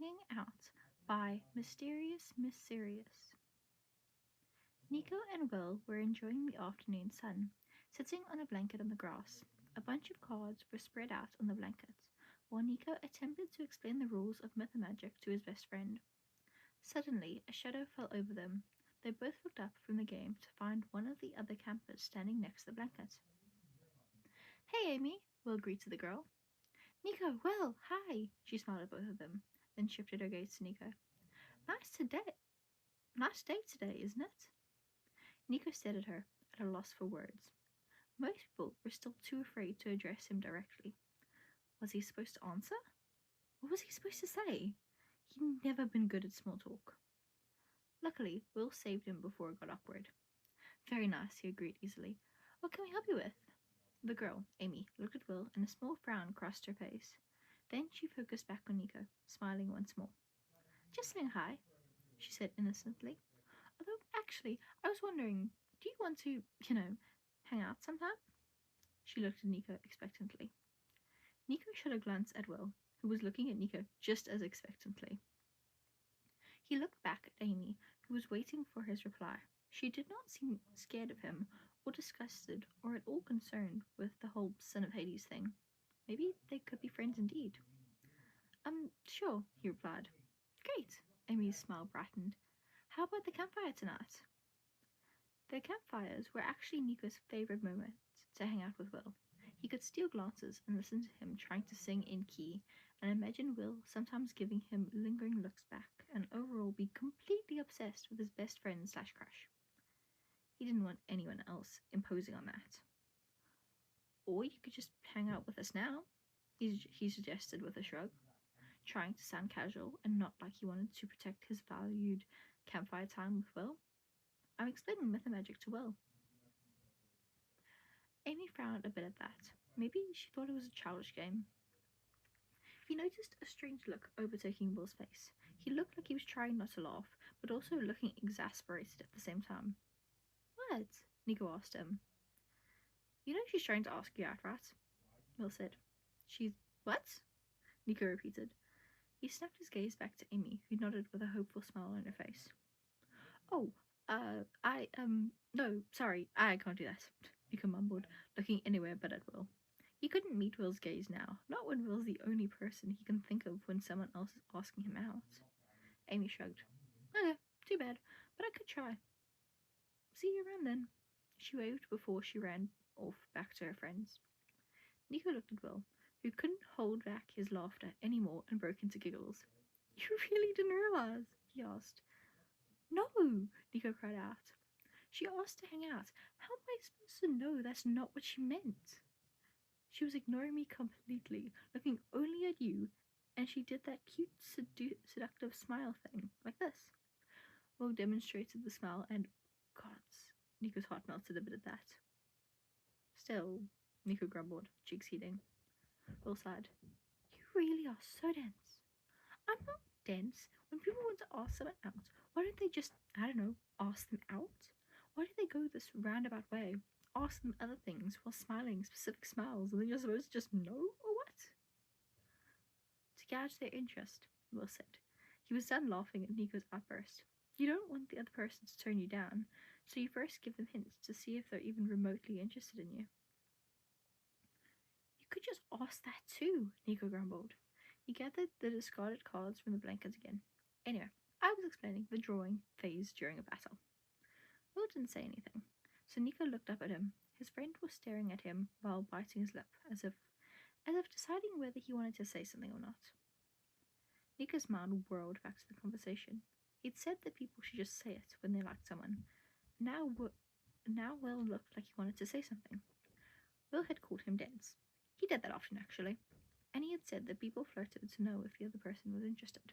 Hanging Out by MysteriousMissSirius. Nico and Will were enjoying the afternoon sun, sitting on a blanket on the grass. A bunch of cards were spread out on the blankets, while Nico attempted to explain the rules of mythomagic to his best friend. Suddenly, a shadow fell over them. They both looked up from the game to find one of the other campers standing next to the blanket. "Hey, Amy," Will greeted the girl. "Nico, Will, hi!" She smiled at both of them, then shifted her gaze to Nico. Nice day today, isn't it?" Nico stared at her, at a loss for words. Most people were still too afraid to address him directly. Was he supposed to answer? What was he supposed to say? He'd never been good at small talk. Luckily, Will saved him before it got awkward. "Very nice," he agreed easily. "What can we help you with?" The girl, Amy, looked at Will and a small frown crossed her face. Then she focused back on Nico, smiling once more. "Just saying hi," she said innocently. "Although, actually, I was wondering, do you want to, hang out sometime?" She looked at Nico expectantly. Nico shot a glance at Will, who was looking at Nico just as expectantly. He looked back at Amy, who was waiting for his reply. She did not seem scared of him, or disgusted, or at all concerned with the whole Son of Hades thing. Maybe they could be friends indeed. Sure," he replied. "Great," Amy's smile brightened. "How about the campfire tonight?" The campfires were actually Nico's favorite moment to hang out with Will. He could steal glances and listen to him trying to sing in key, and imagine Will sometimes giving him lingering looks back, and overall be completely obsessed with his best friend / crush. He didn't want anyone else imposing on that. "Or you could just hang out with us now," he suggested with a shrug, trying to sound casual and not like he wanted to protect his valued campfire time with Will. "I'm explaining mythomagic to Will." Amy frowned a bit at that. Maybe she thought it was a childish game. He noticed a strange look overtaking Will's face. He looked like he was trying not to laugh, but also looking exasperated at the same time. "What?" Nico asked him. "You know she's trying to ask you out, right?" Will said. "She's what?" Nico repeated. He snapped his gaze back to Amy, who nodded with a hopeful smile on her face. "Oh, no, sorry, I can't do that," Nico mumbled, looking anywhere but at Will. He couldn't meet Will's gaze now, not when Will's the only person he can think of when someone else is asking him out. Amy shrugged. "Okay, too bad, but I could try." "See you around then." She waved before she ran off back to her friends. Nico looked at Will, who couldn't hold back his laughter anymore and broke into giggles. "You really didn't realize?" he asked. "No!" Nico cried out. "She asked to hang out. How am I supposed to know that's not what she meant?" She was ignoring me completely, looking only at you, and she did that cute, seductive smile thing, like this. Will demonstrated the smile, and, gods, Nico's heart melted a bit at that. "Still," Nico grumbled, cheeks heating. Will sighed. "You really are so dense." "I'm not dense. When people want to ask someone out, why don't they just, ask them out? Why do they go this roundabout way? Ask them other things while smiling specific smiles, and then you're supposed to just know, or what?" "To gauge their interest," Will said. He was done laughing at Nico's outburst. You don't want the other person to turn you down, so you first give them hints to see if they're even remotely interested in you. "You could just ask that too," Nico grumbled. He gathered the discarded cards from the blanket again. "Anyway, I was explaining the drawing phase during a battle." Will didn't say anything, so Nico looked up at him. His friend was staring at him while biting his lip, as if deciding whether he wanted to say something or not. Nico's mind whirled back to the conversation. He'd said that people should just say it when they liked someone. Now Will looked like he wanted to say something. Will had called him dense. He did that often, actually. And he had said that people flirted to know if the other person was interested.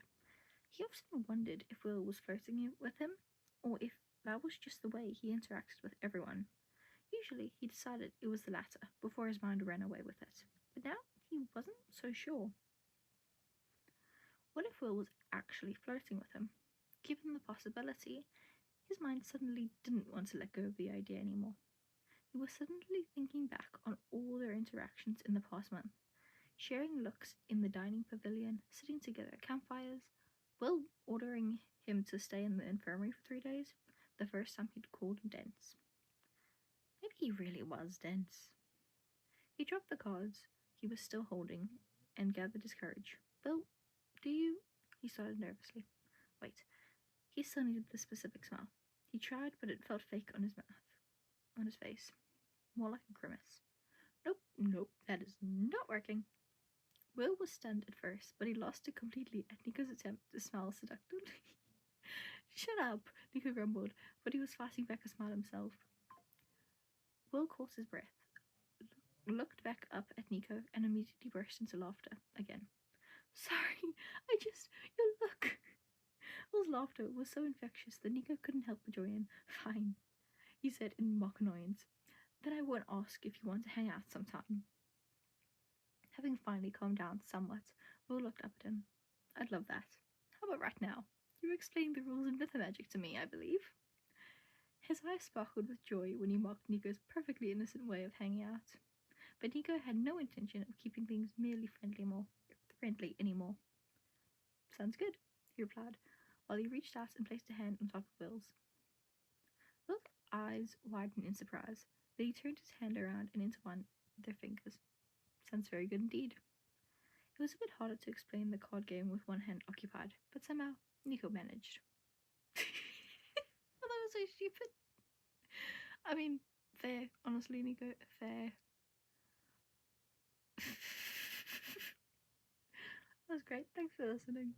He often wondered if Will was flirting with him, or if that was just the way he interacted with everyone. Usually, he decided it was the latter before his mind ran away with it. But now, he wasn't so sure. What if Will was actually flirting with him? Given the possibility, his mind suddenly didn't want to let go of the idea anymore. He was suddenly thinking back on all their interactions in the past month, sharing looks in the dining pavilion, sitting together at campfires, Will ordering him to stay in the infirmary for 3 days, the first time he'd called him dense. Maybe he really was dense. He dropped the cards he was still holding and gathered his courage. Will, do you? He started nervously. Wait, he still needed the specific smile. He tried, but it felt fake on his mouth, on his face. More like a grimace. Nope, that is not working. Will was stunned at first, but he lost it completely at Nico's attempt to smile seductively. Shut up, Nico grumbled, but he was flashing back a smile himself. Will caught his breath, looked back up at Nico, and immediately burst into laughter again. Sorry, your look. Will's laughter was so infectious that Nico couldn't help but join in. Fine, he said in mock annoyance. Then I won't ask if you want to hang out sometime. Having finally calmed down somewhat, Will looked up at him. I'd love that. How about right now? You explained the rules of mythomagic to me, I believe. His eyes sparkled with joy when he mocked Nico's perfectly innocent way of hanging out. But Nico had no intention of keeping things merely friendly anymore. Sounds good, he replied, while he reached out and placed a hand on top of Will's. Will's eyes widened in surprise. Then he turned his hand around and intertwined their fingers. Sounds very good indeed. It was a bit harder to explain the card game with one hand occupied, but somehow Nico managed. Well, that was so stupid. I mean, fair. Honestly, Nico, fair. That was great. Thanks for listening.